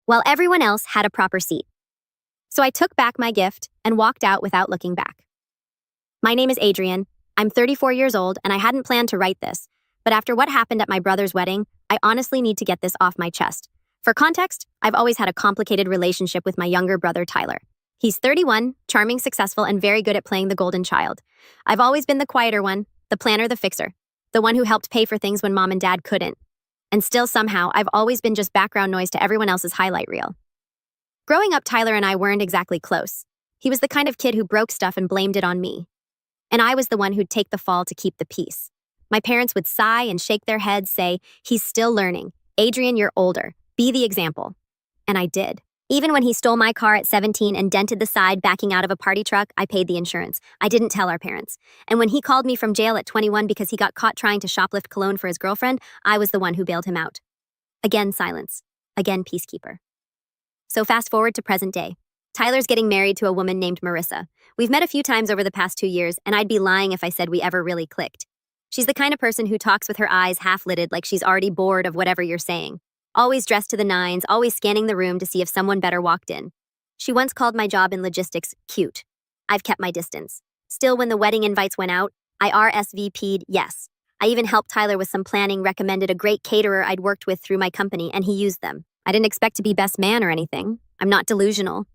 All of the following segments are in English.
while everyone else had a proper seat. So I took back my gift and walked out without looking back. My name is Adrian. I'm 34 years old, and I hadn't planned to write this, but after what happened at my brother's wedding, I honestly need to get this off my chest. For context, I've always had a complicated relationship with my younger brother, Tyler. He's 31, charming, successful, and very good at playing the golden child. I've always been the quieter one, the planner, the fixer, the one who helped pay for things when mom and dad couldn't. And still, somehow, I've always been just background noise to everyone else's highlight reel. Growing up, Tyler and I weren't exactly close. He was the kind of kid who broke stuff and blamed it on me. And I was the one who'd take the fall to keep the peace. My parents would sigh and shake their heads, say, "He's still learning. Adrian, you're older. Be the example." And I did. Even when he stole my car at 17 and dented the side backing out of a party truck, I paid the insurance. I didn't tell our parents. And when he called me from jail at 21 because he got caught trying to shoplift cologne for his girlfriend, I was the one who bailed him out. Again, silence. Again, peacekeeper. So fast forward to present day. Tyler's getting married to a woman named Marissa. We've met a few times over the past 2 years, and I'd be lying if I said we ever really clicked. She's the kind of person who talks with her eyes half-lidded like she's already bored of whatever you're saying. Always dressed to the nines, always scanning the room to see if someone better walked in. She once called my job in logistics cute. I've kept my distance. Still, when the wedding invites went out, I RSVP'd yes. I even helped Tyler with some planning, recommended a great caterer I'd worked with through my company, and he used them. I didn't expect to be best man or anything. I'm not delusional.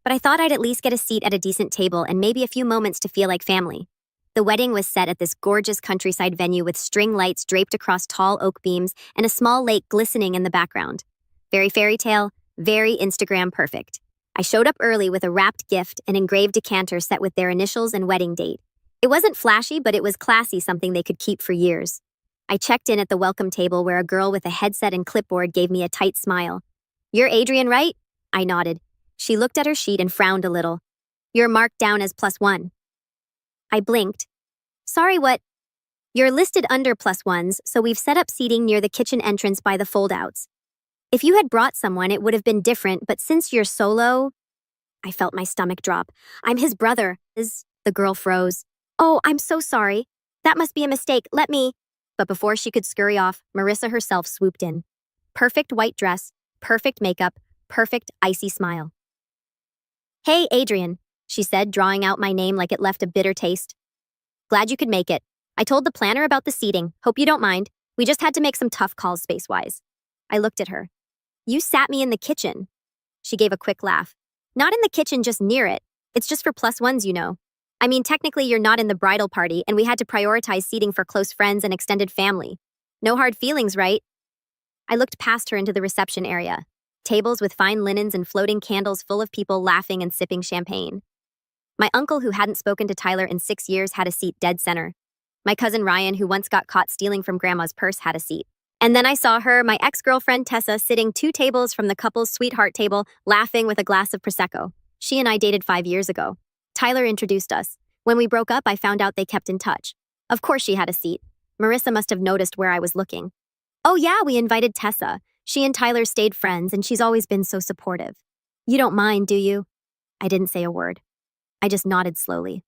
But I thought I'd at least get a seat at a decent table and maybe a few moments to feel like family. The wedding was set at this gorgeous countryside venue with string lights draped across tall oak beams and a small lake glistening in the background. Very fairy tale, very Instagram perfect. I showed up early with a wrapped gift, an engraved decanter set with their initials and wedding date. It wasn't flashy, but it was classy, something they could keep for years. I checked in at the welcome table where a girl with a headset and clipboard gave me a tight smile. "You're Adrian, right?" I nodded. She looked at her sheet and frowned a little. "You're marked down as +1. I blinked. "Sorry, what?" "You're listed under +1s, so we've set up seating near the kitchen entrance by the fold-outs. If you had brought someone, it would have been different, but since you're solo..." I felt my stomach drop. "I'm his brother." The girl froze. "Oh, I'm so sorry. That must be a mistake. Let me..." But before she could scurry off, Marissa herself swooped in. Perfect white dress, perfect makeup, perfect icy smile. "Hey, Adrian," she said, drawing out my name like it left a bitter taste. "Glad you could make it. I told the planner about the seating. Hope you don't mind. We just had to make some tough calls space-wise." I looked at her. "You sat me in the kitchen." She gave a quick laugh. "Not in the kitchen, just near it. It's just for +1s, you know. I mean, technically you're not in the bridal party, and we had to prioritize seating for close friends and extended family. No hard feelings, right?" I looked past her into the reception area. Tables with fine linens and floating candles full of people laughing and sipping champagne. My uncle, who hadn't spoken to Tyler in 6 years, had a seat dead center. My cousin Ryan, who once got caught stealing from grandma's purse, had a seat. And then I saw her, my ex-girlfriend Tessa, sitting 2 tables from the couple's sweetheart table, laughing with a glass of Prosecco. She and I dated 5 years ago. Tyler introduced us. When we broke up, I found out they kept in touch. Of course she had a seat. Marissa must have noticed where I was looking. "Oh yeah, we invited Tessa. She and Tyler stayed friends, and she's always been so supportive. You don't mind, do you?" I didn't say a word. I just nodded slowly.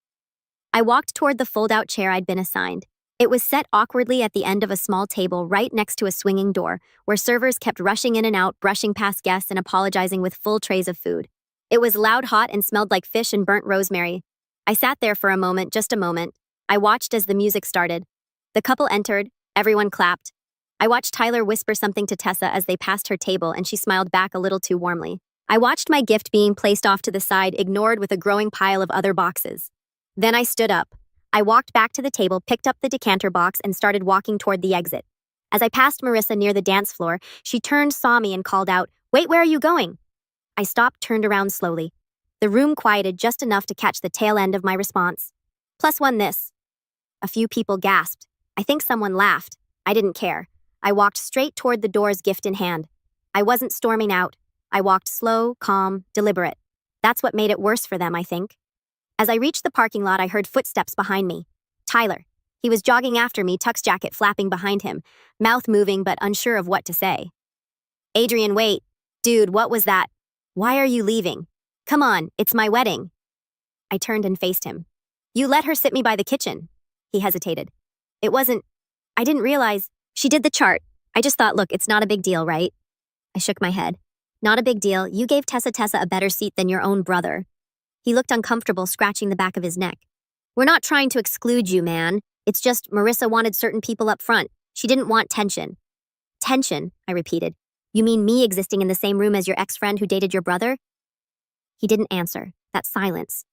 I walked toward the fold-out chair I'd been assigned. It was set awkwardly at the end of a small table right next to a swinging door, where servers kept rushing in and out, brushing past guests and apologizing with full trays of food. It was loud, hot, and smelled like fish and burnt rosemary. I sat there for a moment, just a moment. I watched as the music started. The couple entered. Everyone clapped. I watched Tyler whisper something to Tessa as they passed her table, and she smiled back a little too warmly. I watched my gift being placed off to the side, ignored with a growing pile of other boxes. Then I stood up. I walked back to the table, picked up the decanter box, and started walking toward the exit. As I passed Marissa near the dance floor, she turned, saw me, and called out, "Wait, where are you going?" I stopped, turned around slowly. The room quieted just enough to catch the tail end of my response. "+1 this." A few people gasped. I think someone laughed. I didn't care. I walked straight toward the doors, gift in hand. I wasn't storming out. I walked slow, calm, deliberate. That's what made it worse for them, I think. As I reached the parking lot, I heard footsteps behind me. Tyler. He was jogging after me, tux jacket flapping behind him, mouth moving but unsure of what to say. "Adrian, wait. Dude, what was that? Why are you leaving? Come on, it's my wedding." I turned and faced him. "You let her sit me by the kitchen." He hesitated. I didn't realize. She did the chart. I just thought, look, it's not a big deal, right?" I shook my head. Not a big deal. You gave Tessa a better seat than your own brother. He looked uncomfortable, scratching the back of his neck. We're not trying to exclude you, man. It's just Marissa wanted certain people up front. She didn't want tension. Tension, I repeated. You mean me existing in the same room as your ex-friend who dated your brother? He didn't answer. That silence.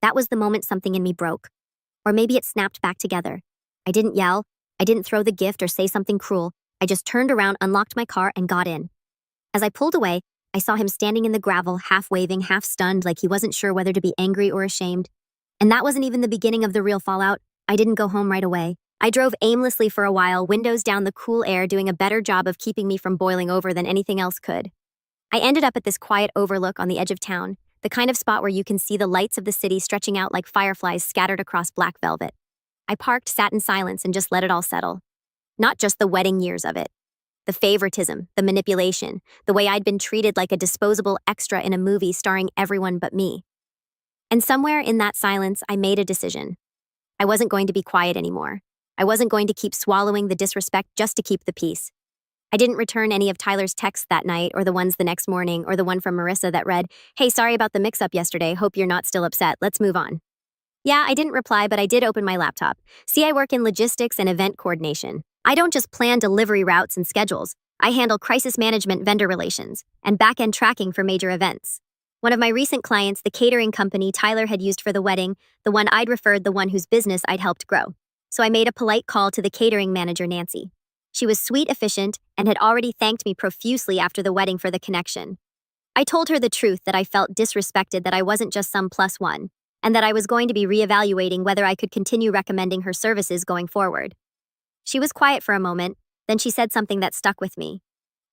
That was the moment something in me broke. Or maybe it snapped back together. I didn't yell. I didn't throw the gift or say something cruel. I just turned around, unlocked my car, and got in. As I pulled away, I saw him standing in the gravel, half waving, half stunned, like he wasn't sure whether to be angry or ashamed. And that wasn't even the beginning of the real fallout. I didn't go home right away. I drove aimlessly for a while, windows down, the cool air doing a better job of keeping me from boiling over than anything else could. I ended up at this quiet overlook on the edge of town, the kind of spot where you can see the lights of the city stretching out like fireflies scattered across black velvet. I parked, sat in silence, and just let it all settle. Not just the wedding years of it. The favoritism, the manipulation, the way I'd been treated like a disposable extra in a movie starring everyone but me. And somewhere in that silence, I made a decision. I wasn't going to be quiet anymore. I wasn't going to keep swallowing the disrespect just to keep the peace. I didn't return any of Tyler's texts that night, or the ones the next morning, or the one from Marissa that read, "Hey, sorry about the mix-up yesterday. Hope you're not still upset. Let's move on." Yeah, I didn't reply, but I did open my laptop. See, I work in logistics and event coordination. I don't just plan delivery routes and schedules. I handle crisis management, vendor relations, and back-end tracking for major events. One of my recent clients, the catering company Tyler had used for the wedding, the one I'd referred, the one whose business I'd helped grow. So I made a polite call to the catering manager, Nancy. She was sweet, efficient, and had already thanked me profusely after the wedding for the connection. I told her the truth, that I felt disrespected, that I wasn't just some plus one, and that I was going to be reevaluating whether I could continue recommending her services going forward. She was quiet for a moment, then she said something that stuck with me.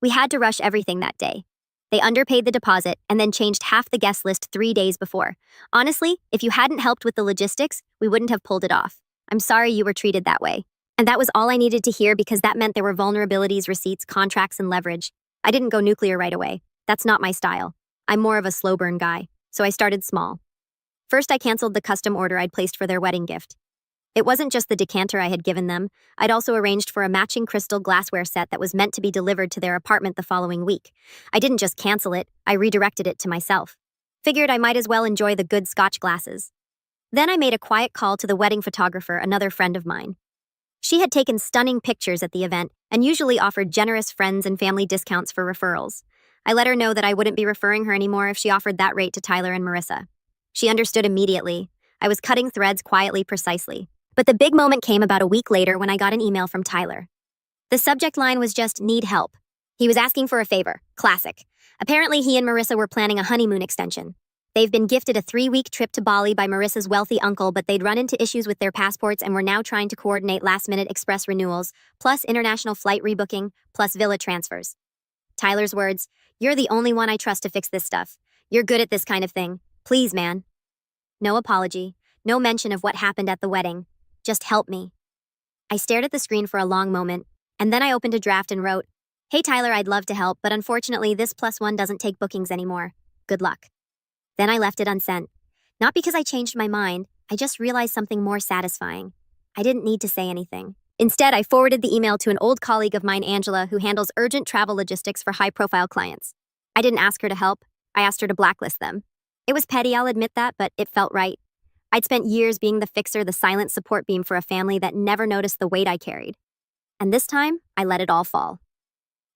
We had to rush everything that day. They underpaid the deposit and then changed half the guest list 3 days before. Honestly, if you hadn't helped with the logistics, we wouldn't have pulled it off. I'm sorry you were treated that way. And that was all I needed to hear, because that meant there were vulnerabilities, receipts, contracts, and leverage. I didn't go nuclear right away. That's not my style. I'm more of a slow burn guy, so I started small. First, I canceled the custom order I'd placed for their wedding gift. It wasn't just the decanter I had given them. I'd also arranged for a matching crystal glassware set that was meant to be delivered to their apartment the following week. I didn't just cancel it, I redirected it to myself. Figured I might as well enjoy the good Scotch glasses. Then I made a quiet call to the wedding photographer, another friend of mine. She had taken stunning pictures at the event and usually offered generous friends and family discounts for referrals. I let her know that I wouldn't be referring her anymore if she offered that rate to Tyler and Marissa. She understood immediately. I was cutting threads quietly, precisely. But the big moment came about a week later when I got an email from Tyler. The subject line was just, "Need help." He was asking for a favor. Classic. Apparently he and Marissa were planning a honeymoon extension. They've been gifted a 3-week trip to Bali by Marissa's wealthy uncle, but they'd run into issues with their passports and were now trying to coordinate last-minute express renewals, plus international flight rebooking, plus villa transfers. Tyler's words, "You're the only one I trust to fix this stuff. You're good at this kind of thing. Please, man." No apology, no mention of what happened at the wedding. Just help me. I stared at the screen for a long moment, and then I opened a draft and wrote, "Hey Tyler, I'd love to help, but unfortunately this +1 doesn't take bookings anymore. Good luck." Then I left it unsent. Not because I changed my mind, I just realized something more satisfying. I didn't need to say anything. Instead, I forwarded the email to an old colleague of mine, Angela, who handles urgent travel logistics for high-profile clients. I didn't ask her to help, I asked her to blacklist them. It was petty, I'll admit that, but it felt right. I'd spent years being the fixer, the silent support beam for a family that never noticed the weight I carried. And this time, I let it all fall.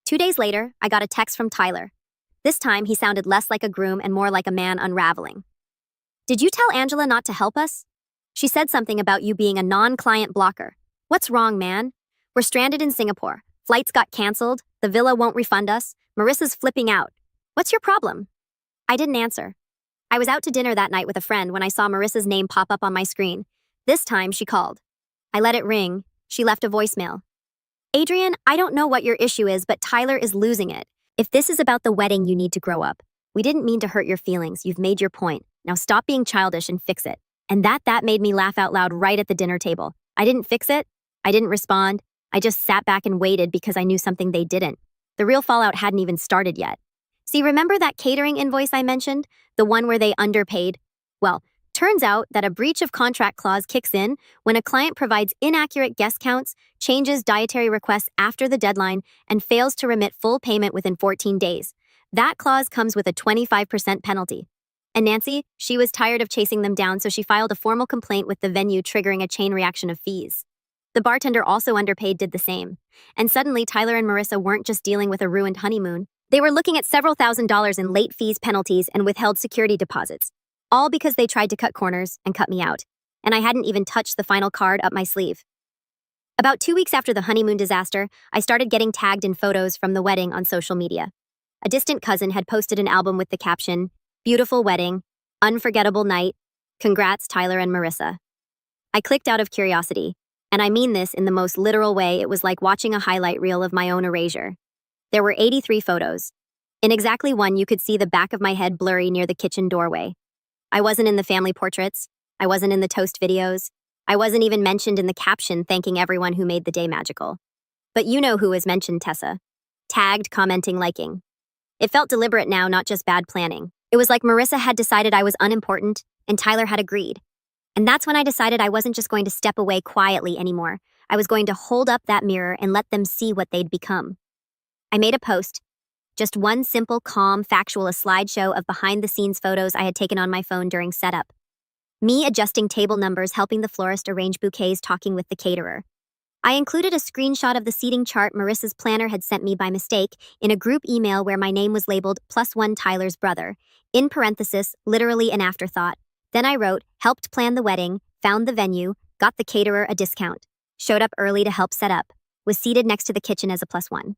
2 days later, I got a text from Tyler. This time, he sounded less like a groom and more like a man unraveling. "Did you tell Angela not to help us? She said something about you being a non-client blocker. What's wrong, man? We're stranded in Singapore. Flights got canceled. The villa won't refund us. Marissa's flipping out. What's your problem?" I didn't answer. I was out to dinner that night with a friend when I saw Marissa's name pop up on my screen. This time, she called. I let it ring. She left a voicemail. "Adrian, I don't know what your issue is, but Tyler is losing it. If this is about the wedding, you need to grow up. We didn't mean to hurt your feelings. You've made your point. Now stop being childish and fix it." And that made me laugh out loud right at the dinner table. I didn't fix it. I didn't respond. I just sat back and waited because I knew something they didn't. The real fallout hadn't even started yet. See, remember that catering invoice I mentioned? The one where they underpaid? Well, turns out that a breach of contract clause kicks in when a client provides inaccurate guest counts, changes dietary requests after the deadline, and fails to remit full payment within 14 days. That clause comes with a 25% penalty. And Nancy, she was tired of chasing them down, so she filed a formal complaint with the venue, triggering a chain reaction of fees. The bartender, also underpaid, did the same. And suddenly, Tyler and Marissa weren't just dealing with a ruined honeymoon. They were looking at several $1,000s in late fees, penalties, and withheld security deposits. All because they tried to cut corners and cut me out. And I hadn't even touched the final card up my sleeve. About 2 weeks after the honeymoon disaster, I started getting tagged in photos from the wedding on social media. A distant cousin had posted an album with the caption, "Beautiful wedding, unforgettable night, congrats Tyler and Marissa." I clicked out of curiosity, and I mean this in the most literal way. It was like watching a highlight reel of my own erasure. There were 83 photos. In exactly one, you could see the back of my head blurry near the kitchen doorway. I wasn't in the family portraits. I wasn't in the toast videos. I wasn't even mentioned in the caption thanking everyone who made the day magical. But you know who was mentioned, Tessa. Tagged, commenting, liking. It felt deliberate now, not just bad planning. It was like Marissa had decided I was unimportant, and Tyler had agreed. And that's when I decided I wasn't just going to step away quietly anymore. I was going to hold up that mirror and let them see what they'd become. I made a post. Just one simple, calm, factual, a slideshow of behind-the-scenes photos I had taken on my phone during setup. Me adjusting table numbers, helping the florist arrange bouquets, talking with the caterer. I included a screenshot of the seating chart Marissa's planner had sent me by mistake in a group email where my name was labeled +1 Tyler's brother, in parenthesis, literally an afterthought. Then I wrote, helped plan the wedding, found the venue, got the caterer a discount, showed up early to help set up, was seated next to the kitchen as a +1.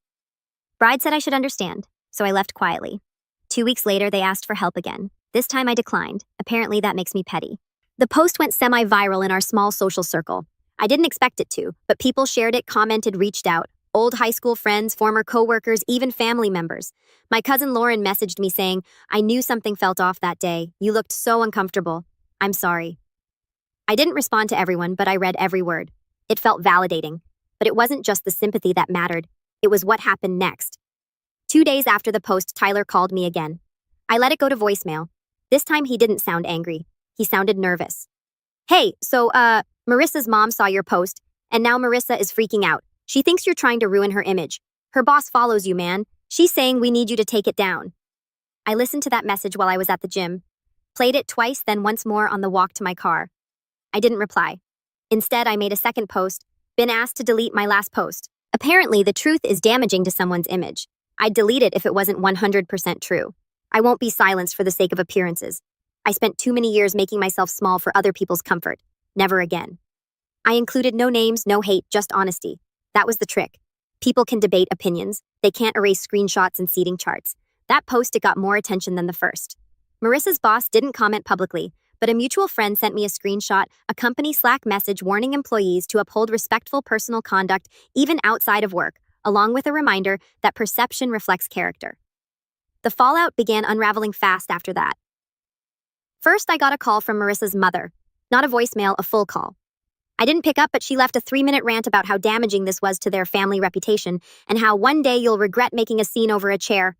Bride said I should understand, so I left quietly. 2 weeks later, they asked for help again. This time I declined. Apparently that makes me petty. The post went semi-viral in our small social circle. I didn't expect it to, but people shared it, commented, reached out. Old high school friends, former co-workers, even family members. My cousin Lauren messaged me saying, "I knew something felt off that day. You looked so uncomfortable. I'm sorry." I didn't respond to everyone, but I read every word. It felt validating. But it wasn't just the sympathy that mattered. It was what happened next. 2 days after the post, Tyler called me again. I let it go to voicemail. This time he didn't sound angry. He sounded nervous. "Hey, so, Marissa's mom saw your post, and now Marissa is freaking out. She thinks you're trying to ruin her image. Her boss follows you, man. She's saying we need you to take it down." I listened to that message while I was at the gym, played it twice, then once more on the walk to my car. I didn't reply. Instead, I made a second post, been asked to delete my last post. Apparently, the truth is damaging to someone's image. I'd delete it if it wasn't 100% true. I won't be silenced for the sake of appearances. I spent too many years making myself small for other people's comfort. Never again. I included no names, no hate, just honesty. That was the trick. People can debate opinions. They can't erase screenshots and seating charts. That post, it got more attention than the first. Marissa's boss didn't comment publicly, but a mutual friend sent me a screenshot, a company Slack message warning employees to uphold respectful personal conduct even outside of work, along with a reminder that perception reflects character. The fallout began unraveling fast after that. First, I got a call from Marissa's mother. Not a voicemail, a full call. I didn't pick up, but she left a 3-minute rant about how damaging this was to their family reputation and how one day you'll regret making a scene over a chair.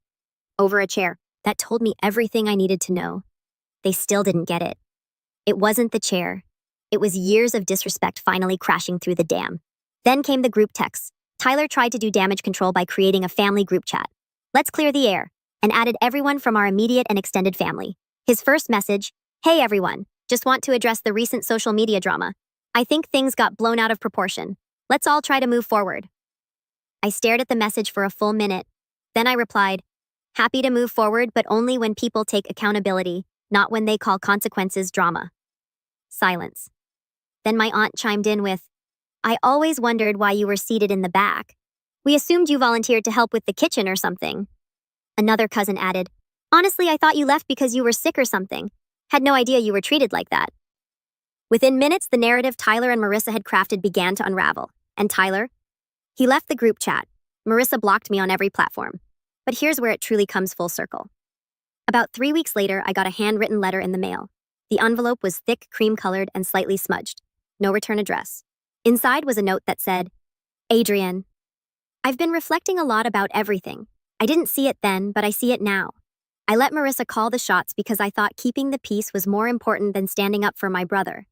Over a chair. That told me everything I needed to know. They still didn't get it. It wasn't the chair. It was years of disrespect finally crashing through the dam. Then came the group texts. Tyler tried to do damage control by creating a family group chat. "Let's clear the air," and added everyone from our immediate and extended family. His first message, "Hey everyone, just want to address the recent social media drama. I think things got blown out of proportion. Let's all try to move forward." I stared at the message for a full minute. Then I replied, "Happy to move forward, but only when people take accountability, not when they call consequences drama." Silence. Then my aunt chimed in with, "I always wondered why you were seated in the back. We assumed you volunteered to help with the kitchen or something." Another cousin added, "Honestly, I thought you left because you were sick or something. Had no idea you were treated like that." Within minutes, the narrative Tyler and Marissa had crafted began to unravel. And Tyler? He left the group chat. Marissa blocked me on every platform. But here's where it truly comes full circle. About 3 weeks later, I got a handwritten letter in the mail. The envelope was thick, cream-colored, and slightly smudged. No return address. Inside was a note that said, "Adrian, I've been reflecting a lot about everything. I didn't see it then, but I see it now. I let Marissa call the shots because I thought keeping the peace was more important than standing up for my brother.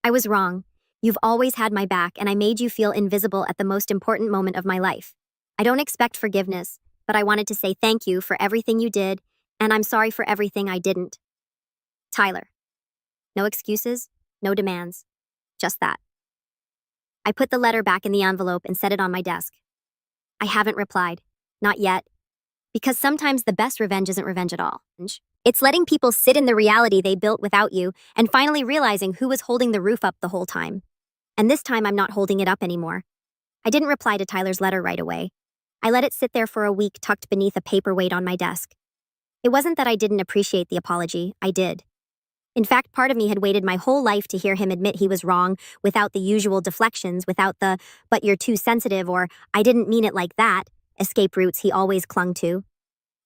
I was wrong. You've always had my back, and I made you feel invisible at the most important moment of my life. I don't expect forgiveness, but I wanted to say thank you for everything you did, and I'm sorry for everything I didn't. Tyler. No excuses, no demands. Just that. I put the letter back in the envelope and set it on my desk. I haven't replied. Not yet. Because sometimes the best revenge isn't revenge at all. It's letting people sit in the reality they built without you and finally realizing who was holding the roof up the whole time. And this time I'm not holding it up anymore. I didn't reply to Tyler's letter right away. I let it sit there for a week tucked beneath a paperweight on my desk. It wasn't that I didn't appreciate the apology, I did. In fact, part of me had waited my whole life to hear him admit he was wrong without the usual deflections, without the, but you're too sensitive or I didn't mean it like that, escape routes he always clung to.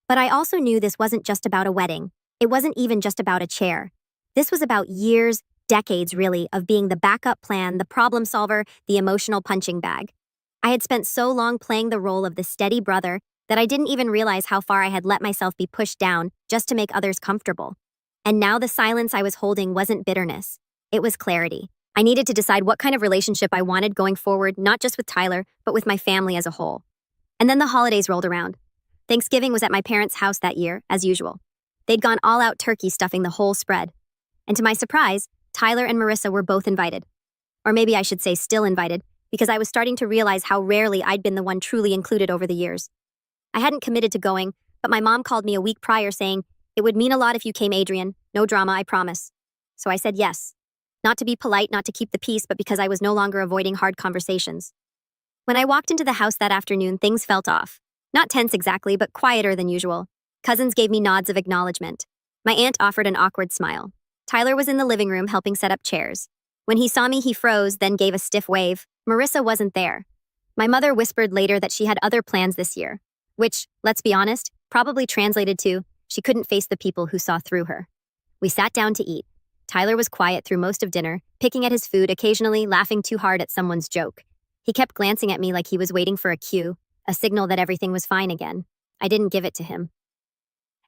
But I also knew this wasn't just about a wedding. It wasn't even just about a chair. This was about years, decades really, of being the backup plan, the problem solver, the emotional punching bag. I had spent so long playing the role of the steady brother that I didn't even realize how far I had let myself be pushed down just to make others comfortable. And now the silence I was holding wasn't bitterness. It was clarity. I needed to decide what kind of relationship I wanted going forward, not just with Tyler, but with my family as a whole. And then the holidays rolled around. Thanksgiving was at my parents' house that year, as usual. They'd gone all out turkey stuffing the whole spread. And to my surprise, Tyler and Marissa were both invited. Or maybe I should say still invited, because I was starting to realize how rarely I'd been the one truly included over the years. I hadn't committed to going, but my mom called me a week prior saying, "It would mean a lot if you came, Adrian. No drama, I promise." So I said yes. Not to be polite, not to keep the peace, but because I was no longer avoiding hard conversations. When I walked into the house that afternoon, things felt off. Not tense exactly, but quieter than usual. Cousins gave me nods of acknowledgement. My aunt offered an awkward smile. Tyler was in the living room helping set up chairs. When he saw me, he froze, then gave a stiff wave. Marissa wasn't there. My mother whispered later that she had other plans this year, which, let's be honest, probably translated to, she couldn't face the people who saw through her. We sat down to eat. Tyler was quiet through most of dinner, picking at his food, occasionally laughing too hard at someone's joke. He kept glancing at me like he was waiting for a cue, a signal that everything was fine again. I didn't give it to him.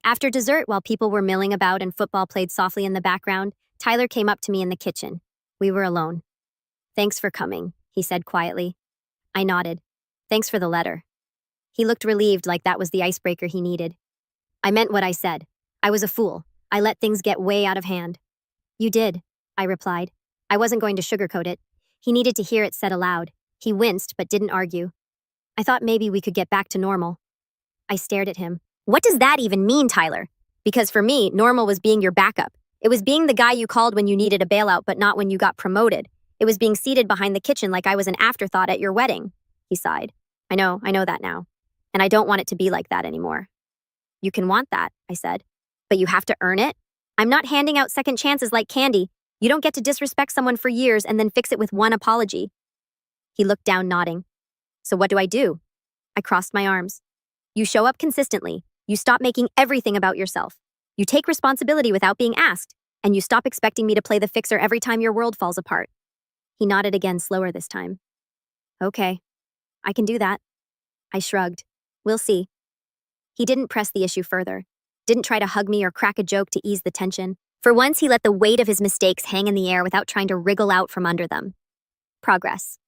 After dessert, while people were milling about and football played softly in the background, Tyler came up to me in the kitchen. We were alone. "Thanks for coming," he said quietly. I nodded. "Thanks for the letter." He looked relieved, like that was the icebreaker he needed. I meant what I said. I was a fool. I let things get way out of hand. "You did," I replied. I wasn't going to sugarcoat it. He needed to hear it said aloud. He winced, but didn't argue. "I thought maybe we could get back to normal." I stared at him. "What does that even mean, Tyler?" Because for me, normal was being your backup. It was being the guy you called when you needed a bailout, but not when you got promoted. It was being seated behind the kitchen like I was an afterthought at your wedding. He sighed. I know that now. And I don't want it to be like that anymore." "You can want that," I said. "But you have to earn it. I'm not handing out second chances like candy. You don't get to disrespect someone for years and then fix it with one apology." He looked down, nodding. "So what do I do?" I crossed my arms. "You show up consistently. You stop making everything about yourself. You take responsibility without being asked. And you stop expecting me to play the fixer every time your world falls apart." He nodded again, slower this time. "Okay, I can do that." I shrugged. "We'll see." He didn't press the issue further. Didn't try to hug me or crack a joke to ease the tension. For once, he let the weight of his mistakes hang in the air without trying to wriggle out from under them. Progress.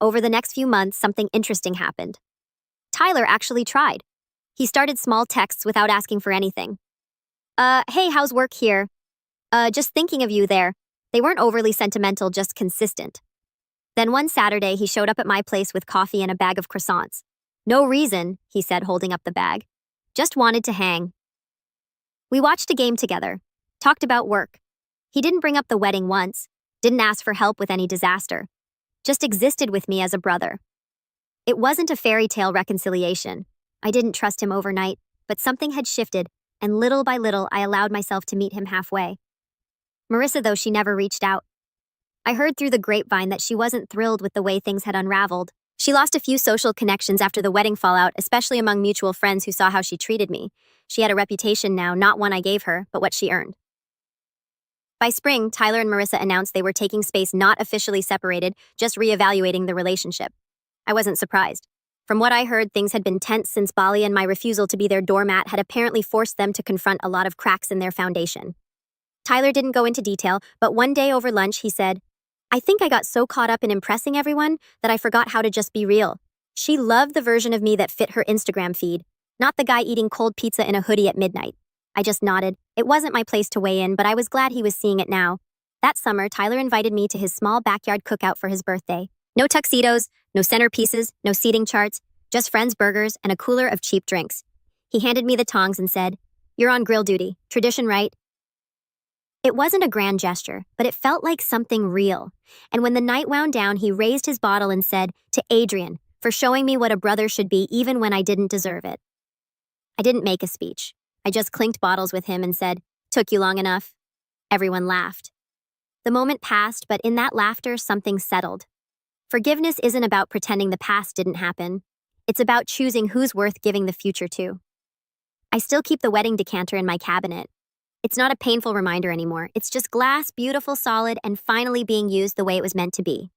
Over the next few months, something interesting happened. Tyler actually tried. He started small texts without asking for anything. Hey, how's work here? Just thinking of you there." They weren't overly sentimental, just consistent. Then one Saturday, he showed up at my place with coffee and a bag of croissants. "No reason," he said, holding up the bag. "Just wanted to hang." We watched a game together, talked about work. He didn't bring up the wedding once, didn't ask for help with any disaster. Just existed with me as a brother. It wasn't a fairy tale reconciliation. I didn't trust him overnight, but something had shifted, and little by little I allowed myself to meet him halfway. Marissa, though, she never reached out. I heard through the grapevine that she wasn't thrilled with the way things had unraveled. She lost a few social connections after the wedding fallout, especially among mutual friends who saw how she treated me. She had a reputation now, not one I gave her, but what she earned. By spring, Tyler and Marissa announced they were taking space, not officially separated, just reevaluating the relationship. I wasn't surprised. From what I heard, things had been tense since Bali, and my refusal to be their doormat had apparently forced them to confront a lot of cracks in their foundation. Tyler didn't go into detail, but one day over lunch he said, "I think I got so caught up in impressing everyone that I forgot how to just be real." She loved the version of me that fit her Instagram feed, not the guy eating cold pizza in a hoodie at midnight. I just nodded. It wasn't my place to weigh in, but I was glad he was seeing it now. That summer, Tyler invited me to his small backyard cookout for his birthday. No tuxedos, no centerpieces, no seating charts, just friends' burgers and a cooler of cheap drinks. He handed me the tongs and said, "You're on grill duty. Tradition, right?" It wasn't a grand gesture, but it felt like something real. And when the night wound down, he raised his bottle and said, "To Adrian, for showing me what a brother should be even when I didn't deserve it." I didn't make a speech. I just clinked bottles with him and said, "Took you long enough?" Everyone laughed. The moment passed, but in that laughter, something settled. Forgiveness isn't about pretending the past didn't happen. It's about choosing who's worth giving the future to. I still keep the wedding decanter in my cabinet. It's not a painful reminder anymore. It's just glass, beautiful, solid, and finally being used the way it was meant to be.